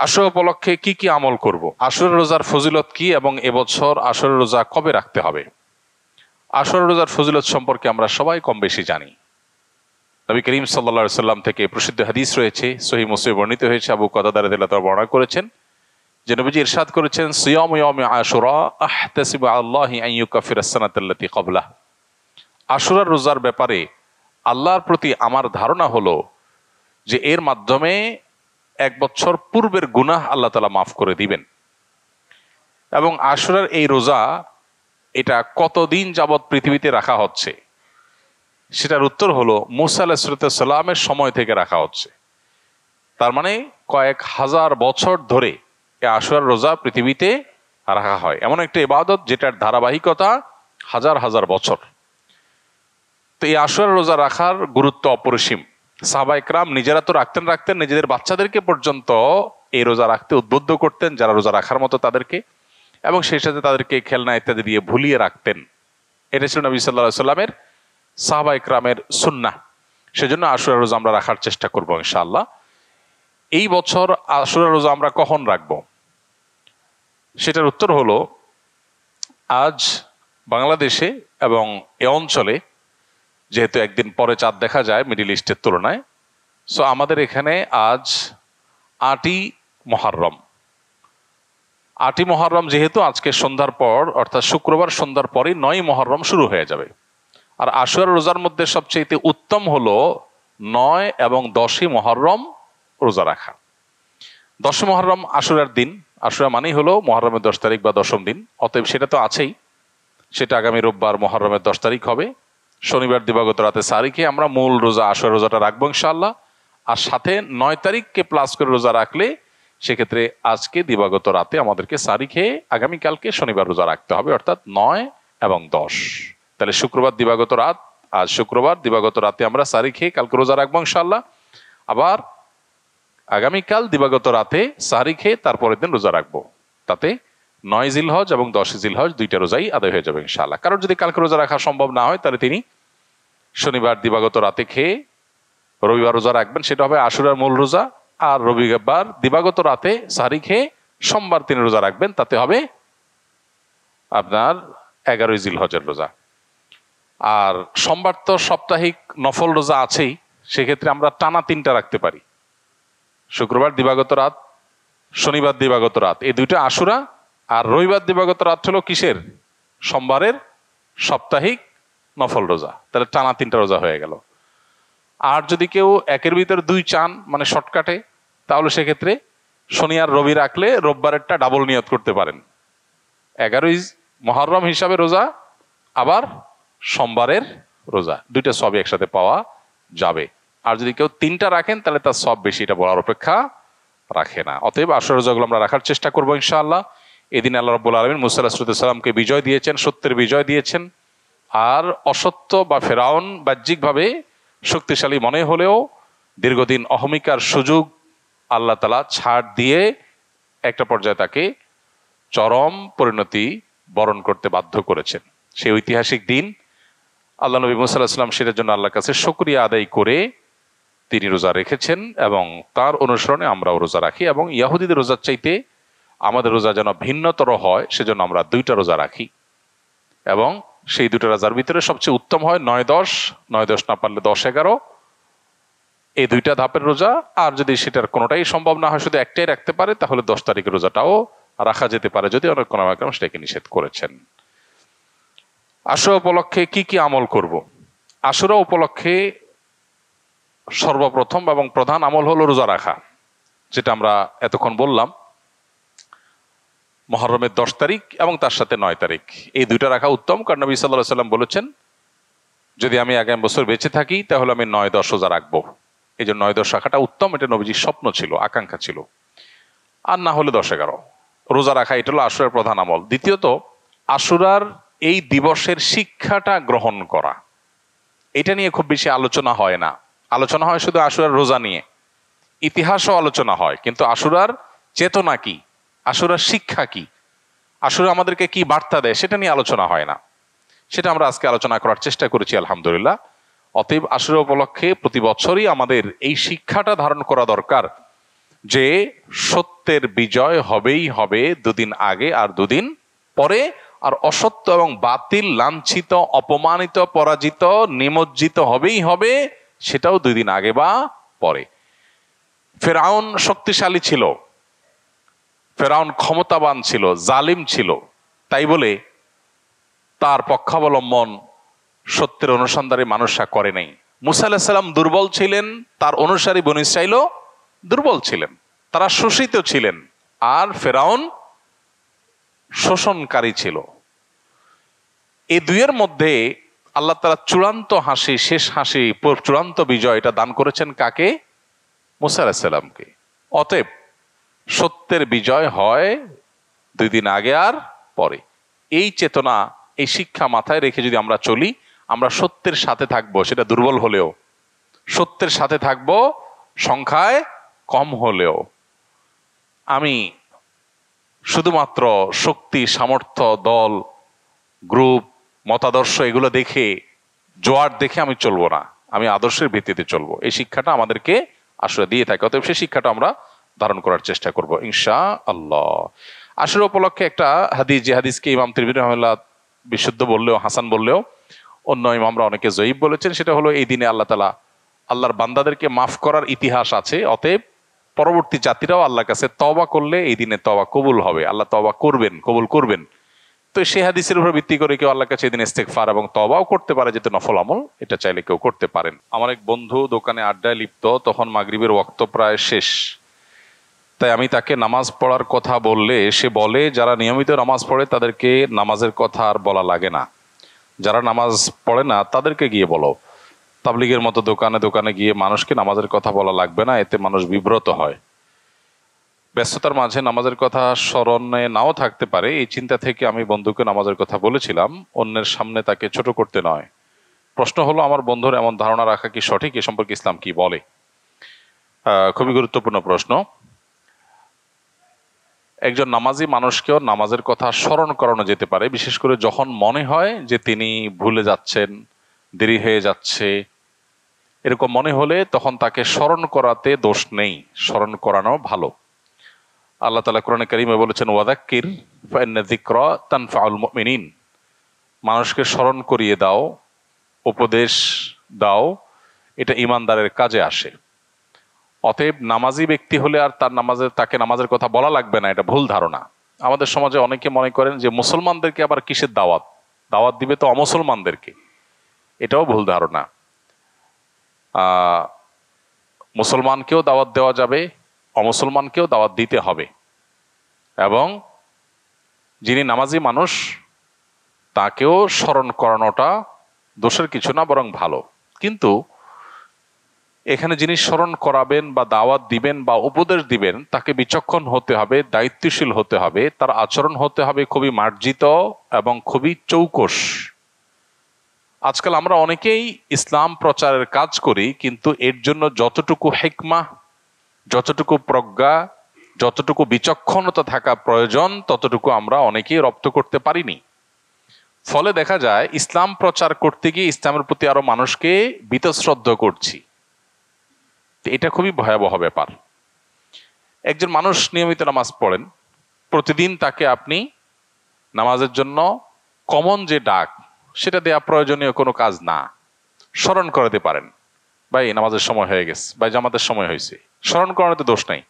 আশুরা উপলক্ষে কি কি আমল করব, আশুরা রোজার ফজিলত কি এবং এবছর আশুরা রোজা কবে রাখতে হবে। আশুরা রোজার ফজিলত সম্পর্কে আমরা সবাই কম বেশি জানি। নবী করিম সাল্লাল্লাহু আলাইহি সাল্লাম থেকে প্রসিদ্ধ হাদিস রয়েছে, সহিহ মুসলিমে বর্ণিত হয়েছে। আবু কাতাদা রাদিয়াল্লাহু তাআলা বর্ণনা করেছেন যে নবীজি ইরশাদ করেছেন, সিয়ামু ইয়াউমি আশুরা আহতাসিবু আল্লাহি আন ইউকাফিরাস সানাতাল্লাতী ক্বাবলাহ। আশুরার রোজার ব্যাপারে আল্লাহর প্রতি আমার ধারণা হলো যে এর মাধ্যমে এক বছর পূর্বের গুনাহ আল্লাহ তাআলা মাফ করে দিবেন। এবং আশুরার এই রোজা এটা কতদিন যাবৎ পৃথিবীতে রাখা হচ্ছে, সেটার উত্তর হলো মুসা আলাইহিস সালামের সময় থেকে রাখা হচ্ছে। তার মানে কয়েক হাজার বছর ধরে এই আশুরার রোজা পৃথিবীতে রাখা হয়। এমন একটা ইবাদত যেটার ধারাবাহিকতা হাজার হাজার বছর। তো এই আশুরার রোজা রাখার গুরুত্ব অপরিসীম। সাহাবা ইকরাম নিজেরা তো রাখতেন, নিজেদের বাচ্চাদেরকে পর্যন্ত এই রোজা রাখতে উদ্বুদ্ধ করতেন, যারা রোজা রাখার মতো তাদেরকে, এবং সেই সাথে তাদেরকে খেলনা ইত্যাদি দিয়ে ভুলিয়ে রাখতেন। এটা ছিল নবী সাল্লাল্লাহু আলাইহি সাল্লামের সাহাবা ইকরামের সুন্নাহ। সেজন্য আশুরা রোজা আমরা রাখার চেষ্টা করব ইনশাআল্লাহ। এই বছর আশুরা রোজা আমরা কখন রাখবো, সেটার উত্তর হলো আজ বাংলাদেশে এবং এ অঞ্চলে যেহেতু একদিন পরে চাঁদ দেখা যায় মিডিল ইস্টের তুলনায়, সো আমাদের এখানে আজ ৮ই মুহররম। ৮ই মুহররম যেহেতু আজকে সন্ধ্যার পর, অর্থাৎ শুক্রবার সন্ধ্যার পরেই ৯ই মুহররম শুরু হয়ে যাবে। আর আশুরা রোজার মধ্যে সবচেয়ে উত্তম হলো ৯ এবং ১০ই মুহররম রোজা রাখা। ১০ই মুহররম আশুরার দিন, আশুরা মানেই হলো মুহররমের ১০ তারিখ বা ১০ম দিন, অতএব সেটা তো আছেই। সেটা আগামী রোববার মুহররমের ১০ তারিখ হবে। শনিবার দিবাগত রাতে সাহরি খেয়ে আমরা মূল রোজা আশুরা রোজাটা রাখবো ইনশাআল্লাহ। আর সাথে ৯ তারিখকে প্লাস করে রোজা রাখলে সেক্ষেত্রে আজকে দিবাগত রাতে আমাদেরকে সাহরি খেয়ে আগামীকালকে শনিবার রোজা রাখতে হবে, অর্থাৎ ৯ এবং ১০। তাহলে শুক্রবার দিবাগত রাত, আজ শুক্রবার দিবাগত রাতে আমরা সাহরি খেয়ে কালকে রোজা রাখবো ইনশাআল্লাহ। আবার আগামীকাল দিবাগত রাতে সাহরি খেয়ে তারপরের দিন রোজা রাখবো। তাতে ৯ জিলহজ এবং ১০ জিলহজ দুইটা রোজাই আদায় হয়ে যাবে ইনশাআল্লাহ। কারণ যদি কালকে রোজা রাখা সম্ভব না হয়, তাহলে তিনি শনিবার দিবাগত রাতে খেয়ে রবিবার রোজা রাখবেন, সেটা হবে আশুরার মূল রোজা। আর রবিবার দিবাগত রাতে সাহরি খেয়ে সোমবার তিনি রোজা রাখবেন, তাতে হবে আপনার ১১ই জিলহজের রোজা। আর সোমবার তো সাপ্তাহিক নফল রোজা আছেই, সেক্ষেত্রে আমরা টানা ৩টা রাখতে পারি। শুক্রবার দিবাগত রাত, শনিবার দিবাগত রাত, এই দুইটা আশুরা। আর রবিবার দিবাগত রাত হলো কিসের? সোমবারের সাপ্তাহিক নফল রোজা। তাহলে টানা ৩টা রোজা হয়ে গেল। আর যদি কেউ একের ভিতর ২ চান, মানে শর্টকাটে, তাহলে সেক্ষেত্রে শনি আর রবি রাখলে রোববারেরটা ডাবল নিয়ত করতে পারেন। ১১ই মুহররম হিসাবে রোজা, আবার সোমবারের রোজা, দুইটা সবই একসাথে পাওয়া যাবে। আর যদি কেউ ৩টা রাখেন তাহলে তার সব বেশি, এটা বলার অপেক্ষা রাখে না। অতএব আশুরা রোজাগুলো আমরা রাখার চেষ্টা করবো ইনশাআল্লাহ। এদিন আল্লাহ রাব্বুল আলামিন মুসা আলাইহিস সালামকে বিজয় দিয়েছেন, সত্যের বিজয় দিয়েছেন। আর অসত্য বা ফেরাউন বাহ্যিকভাবে শক্তিশালী মনে হলেও দীর্ঘদিন অহমিকার সুযোগ আল্লাহ তাআলা ছাড় দিয়ে একটা পর্যায়ে তাকে চরম পরিণতি বরণ করতে বাধ্য করেছেন। সেই ঐতিহাসিক দিন আল্লাহ নবী মুসা আলাইহিস সালাম সেটার জন্য আল্লাহর কাছে শুকরিয়া আদায় করে তিনি রোজা রেখেছেন, এবং তার অনুসরণে আমরাও রোজা রাখি। এবং ইহুদিদের রোজার চাইতে আমাদের রোজা যেন ভিন্নতর হয়, সেজন্য আমরা 2টা রোজা রাখি। এবং সেই 2টা রোজার ভিতরে সবচেয়ে উত্তম হয় ৯-১০, ৯-১০ না পারলে ১০-১১, এই 2টা ধাপের রোজা। আর যদি সেটার কোনোটাই সম্ভব না হয়, শুধু একটাই রাখতে পারে, তাহলে 10 তারিখের রোজাটাও রাখা যেতে পারে, যদি অনেক কোনো সেটাকে নিষেধ করেছেন। আশুরা উপলক্ষে কি কি আমল করব? আশুরা উপলক্ষে সর্বপ্রথম এবং প্রধান আমল হলো রোজা রাখা, যেটা আমরা এতক্ষণ বললাম। মুহররমের 10 তারিখ এবং তার সাথে 9 তারিখ, এই 2টা রাখা উত্তম। কারণ নবী সাল্লাল্লাহু আলাইহি ওয়াসাল্লাম বলেছেন, যদি আমি আগামী বছর বেঁচে থাকি তাহলে আমি 9-10 রোজা রাখবো। এই জন্য 9-10 রাখাটা উত্তম, এটা নবীজির স্বপ্ন ছিল, আকাঙ্ক্ষা ছিল। আর না হলে 10-11 রোজা রাখা, এটা হলো আশুরার প্রধান আমল। দ্বিতীয়ত, আশুরার এই দিবসের শিক্ষাটা গ্রহণ করা, এটা নিয়ে খুব বেশি আলোচনা হয় না। আলোচনা হয় শুধু আশুরার রোজা নিয়ে, ইতিহাসও আলোচনা হয়, কিন্তু আশুরার চেতনা কি, আশুরার শিক্ষা কি, আশুরা আমাদেরকে কি বার্তা দেয়, সেটা নিয়ে আলোচনা হয় না। সেটা আমরা আজকে আলোচনা করার চেষ্টা করেছি আলহামদুলিল্লাহ। অতএব আশুরা উপলক্ষে প্রতি বছরই আমাদের এই শিক্ষাটা ধারণ করা দরকার যে সত্যের বিজয় হবেই হবে দুদিন আগে আর দুদিন পরে, আর অসত্য এবং বাতিল লাঞ্ছিত, অপমানিত, পরাজিত, নিমজ্জিত হবেই হবে, সেটাও 2 দিন আগে বা পরে। ফেরাউন শক্তিশালী ছিল, ফেরাউন ক্ষমতাবান ছিল, জালিম ছিল, তাই বলে তার পক্ষাবলম্বন সত্যের অনুসন্ধানে মানুষরা করে নাই। মুসা আলাইহিস সালাম দুর্বল ছিলেন, তার অনুসারী বনী ইসরাঈলও দুর্বল ছিলেন, তারা শোষিত ছিলেন, আর ফেরাউন শোষণকারী ছিল। এই দুইয়ের মধ্যে আল্লাহ তাআলা চূড়ান্ত হাসি, শেষ হাসি, চূড়ান্ত বিজয় এটা দান করেছেন কাকে? মুসা আলাইহিস সালামকে। অতএব সত্যের বিজয় হয় 2 দিন আগে আর পরে। এই চেতনা, এই শিক্ষা মাথায় রেখে যদি আমরা চলি, আমরা সত্যের সাথে থাকবো, সেটা দুর্বল হলেও সত্যের সাথে থাকবো, সংখ্যায় কম হলেও। আমি শুধুমাত্র শক্তি, সামর্থ্য, দল, গ্রুপ, মতাদর্শ এগুলো দেখে, জোয়ার দেখে আমি চলবো না, আমি আদর্শের ভিত্তিতে চলবো। এই শিক্ষাটা আমাদেরকে আসলে দিয়ে থাকে। অতএব সেই শিক্ষাটা আমরা ধারণ করার চেষ্টা করব ইনশাআল্লাহ। আশুরা উপলক্ষে একটা হাদিস, যে হাদিসকে ইমাম তিরমিজি রাহিমাহুল্লাহ বিশুদ্ধ বললেও, হাসান বললেও, অন্য ইমামরা অনেকে জয়ীফ বলেছেন, সেটা হলো এই দিনে আল্লাহ তাআলা আল্লাহর বান্দাদেরকে মাফ করার ইতিহাস আছে। অতএব পরবর্তী জাতিরাও আল্লাহর কাছে তওবা করলে এই দিনে তওবা কবুল হবে, আল্লাহ তওবা করবেন, কবুল করবেন। তো সেই হাদিসের উপর ভিত্তি করে কেউ আল্লাহর কাছে এই দিন ইস্তেগফার এবং তওবাও করতে পারে, যেহেতু নফল আমল, এটা চাইলে কেউ করতে পারেন। আমার এক বন্ধু দোকানে আড্ডায় লিপ্ত, তখন মাগরিবের ওয়াক্ত প্রায় শেষ। তাই আমি তাকে নামাজ পড়ার কথা বললে সে বলে, যারা নিয়মিত নামাজ পড়ে তাদেরকে নামাজের কথা আর বলা লাগে না, যারা নামাজ পড়ে না তাদেরকে গিয়ে বলো। তাবলিগের মতো দোকানে দোকানে গিয়ে মানুষকে নামাজের কথা বলা লাগবে না, এতে মানুষ বিব্রত হয়। ব্যস্ততার মাঝে নামাজের কথা স্মরণে নাও থাকতে পারে, এই চিন্তা থেকে আমি বন্ধুকে নামাজের কথা বলেছিলাম, অন্যের সামনে তাকে ছোট করতে নয়। প্রশ্ন হলো, আমার বন্ধুর এমন ধারণা রাখা কি সঠিক? এ সম্পর্কে ইসলাম কি বলে? খুবই গুরুত্বপূর্ণ প্রশ্ন। একজন নামাজি মানুষকেও নামাজের কথা স্মরণ করানো যেতে পারে, বিশেষ করে যখন মনে হয় যে তিনি ভুলে যাচ্ছেন, দেরি হয়ে যাচ্ছে, এরকম মনে হলে তখন তাকে স্মরণ করাতে দোষ নেই, স্মরণ করানো ভালো। আল্লাহ তাআলা কোরআনে কারীমে বলেছেন, ওয়াযাক্কির ফাইন্না যিকরা তানফাউল মুমিনিন, মানুষকে স্মরণ করিয়ে দাও, উপদেশ দাও, এটা ঈমানদারের কাজে আসে। অতএব নামাজি ব্যক্তি হলে আর তাকে নামাজের কথা বলা লাগবে না, এটা ভুল ধারণা। আমাদের সমাজে অনেকে মনে করেন যে মুসলমানদেরকে আবার কিসের দাওয়াত, দাওয়াত দিবে তো অমুসলমানদেরকে, এটাও ভুল ধারণা। মুসলমানকেও দাওয়াত দেওয়া যাবে, অমুসলমানকেও দাওয়াত দিতে হবে, এবং যিনি নামাজি মানুষ তাকেও স্মরণ করানোটা দোষের কিছু না, বরং ভালো। কিন্তু এখানে যিনি স্মরণ করাবেন বা দাওয়াত দিবেন বা উপদেশ দিবেন, তাকে বিচক্ষণ হতে হবে, দায়িত্বশীল হতে হবে, তার আচরণ হতে হবে খুবই মার্জিত এবং খুবই চৌকস। আজকাল আমরা অনেকেই ইসলাম প্রচারের কাজ করি, কিন্তু এর জন্য যতটুকু হিকমাহ, যতটুকু প্রজ্ঞা, যতটুকু বিচক্ষণতা থাকা প্রয়োজন, ততটুকু আমরা অনেকেই রপ্ত করতে পারিনি। ফলে দেখা যায় ইসলাম প্রচার করতে গিয়ে ইসলামের প্রতি আরো মানুষকে বীতশ্রদ্ধ করছি। এটা খুবই ভয়াবহ ব্যাপার। একজন মানুষ নিয়মিত নামাজ পড়েন, প্রতিদিন তাকে আপনি নামাজের জন্য কমন যে ডাক, সেটা দেয়া প্রয়োজনীয় কোনো কাজ না, স্মরণ করাতে পারেন, ভাই নামাজের সময় হয়ে গেছে, ভাই জামাতের সময় হয়েছে, স্মরণ করানোতে দোষ নাই।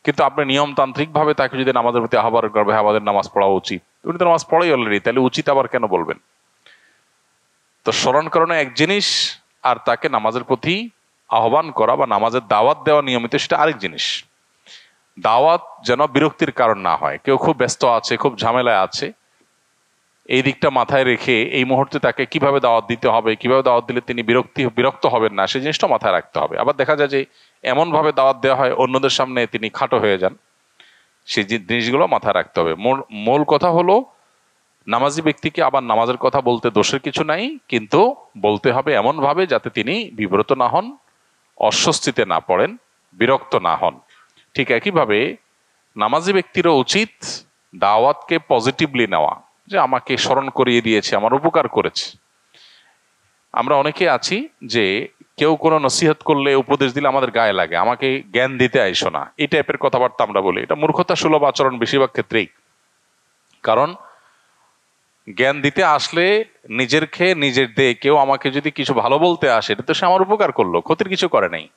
কিন্তু আপনি নিয়মতান্ত্রিক ভাবে তাকে যদি নামাজের প্রতি আহ্বান করবে, আমাদের নামাজ পড়া উচিত, উনি তো নামাজ পড়াই অলরেডি, তাহলে উচিত আবার কেন বলবেন? তো স্মরণ করানো এক জিনিস, আর তাকে নামাজের প্রতি আহ্বান করা বা নামাজের দাওয়াত দেওয়া নিয়মিত, সেটা আরেক জিনিস। দাওয়াত যেন বিরক্তির কারণ না হয়। কেউ খুব ব্যস্ত আছে, খুব ঝামেলায় আছে, এই দিকটা মাথায় রেখে এই মুহূর্তে তাকে কিভাবে দাওয়াত দিতে হবে, কিভাবে দাওয়াত দিলে তিনি বিরক্ত হবেন না, সেই জিনিসটা মাথায় রাখতে হবে। আবার দেখা যায় যে এমন ভাবে দাওয়াত দেওয়া হয় অন্যদের সামনে তিনি খাটো হয়ে যান, সেই জিনিসগুলো মাথায় রাখতে হবে। মূল কথা হলো, নামাজি ব্যক্তিকে আবার নামাজের কথা বলতে দোষের কিছু নাই, কিন্তু বলতে হবে এমন ভাবে যাতে তিনি বিব্রত না হন, অস্বস্তিতে না পড়েন, বিরক্ত না হন। ঠিক একইভাবে নামাজি ব্যক্তিরও উচিত দাওয়াতকে পজিটিভলি নেওয়া, যে আমাকে স্মরণ করিয়ে দিয়েছে, আমার উপকার করেছে। আমরা অনেকে আছি যে কেউ কোনো নসিহত করলে, উপদেশ দিলে আমাদের গায়ে লাগে, আমাকে জ্ঞান দিতে আইসো না, এই টাইপের কথাবার্তা আমরা বলি। এটা মূর্খতা সুলভ আচরণ বেশিরভাগ ক্ষেত্রেই। কারণ জ্ঞান দিতে আসলে নিজের খেয়ে নিজের দে, কেউ আমাকে যদি কিছু ভালো বলতে আসে, এটা তো সে আমার উপকার করলো, ক্ষতির কিছু করে নাই।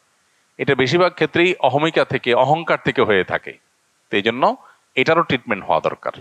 এটা বেশিরভাগ ক্ষেত্রেই অহমিকা থেকে, অহংকার থেকে হয়ে থাকে। তো এই জন্য এটারও ট্রিটমেন্ট হওয়া দরকার।